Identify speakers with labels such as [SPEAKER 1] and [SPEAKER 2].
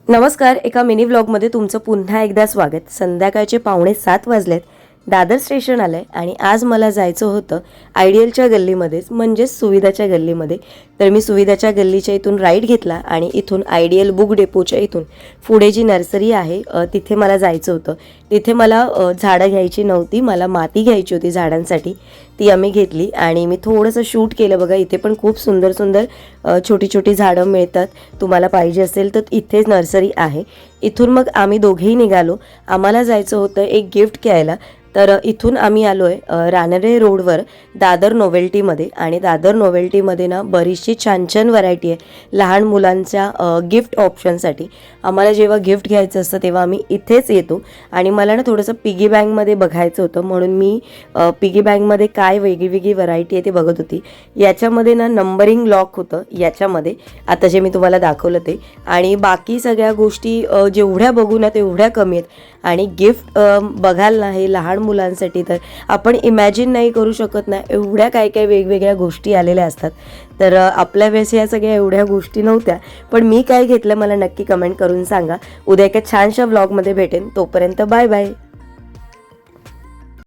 [SPEAKER 1] नमस्कार. एका मिनी व्लॉगमध्ये तुमचं पुन्हा एकदा स्वागत. संध्याकाळचे 6:45 वाजलेत. दादर स्टेशन आलं आहे आणि आज मला जायचं होतं आयडियलच्या गल्लीमध्येच, म्हणजेच सुविधाच्या गल्लीमध्ये. तर मी सुविधाच्या गल्लीच्या इथून राईट घेतला आणि इथून आयडियल बुक डेपोच्या इथून पुढे जी नर्सरी आहे तिथे मला जायचं होतं. तिथे मला झाडं घ्यायची नव्हती, मला माती घ्यायची होती झाडांसाठी. ती आम्ही घेतली आणि मी थोडंसं शूट केलं. बघा, इथे पण खूप सुंदर सुंदर छोटी छोटी झाडं मिळतात. तुम्हाला पाहिजे असेल तर इथेच नर्सरी आहे. इथून मग आम्ही दोघेही निघालो. आम्हाला जायचं होतं एक गिफ्ट घ्यायला. तर इथून आम्ही आलो आहे रानडे रोडवर दादर नोवेल्टीमध्ये. आणि दादर नोवेल्टीमध्ये ना बरीचशी छान छान व्हरायटी आहे लहान मुलांच्या गिफ्ट ऑप्शनसाठी. आम्हाला जेव्हा गिफ्ट घ्यायचं असतं तेव्हा आम्ही इथेच येतो. आणि मला ना थोडंसं पिगी बँकमध्ये बघायचं होतं, म्हणून मी पिगी बँकमध्ये काय वेगळी व्हरायटी आहे ते बघत होती. याच्यामध्ये ना नंबरिंग लॉक होतं याच्यामध्ये, आता जे मी तुम्हाला दाखवलं ते. आणि बाकी सगळ्या गोष्टी जेवढ्या बघू ना तेवढ्या कमी आहेत. आणि गिफ्ट बघाल ना हे लहान मुलांसाठी तर आपण इमॅजिन नाही करू शकत ना, एवढ्या काय काय वेगवेगळ्या गोष्टी आलेल्या असतात. तर आपल्या वेळेस या सगळ्या एवढ्या गोष्टी नव्हत्या. पण मी काय घेतलं मला नक्की कमेंट करून सांगा. उद्या एका छानशा व्लॉगमध्ये भेटेन. तोपर्यंत बाय बाय.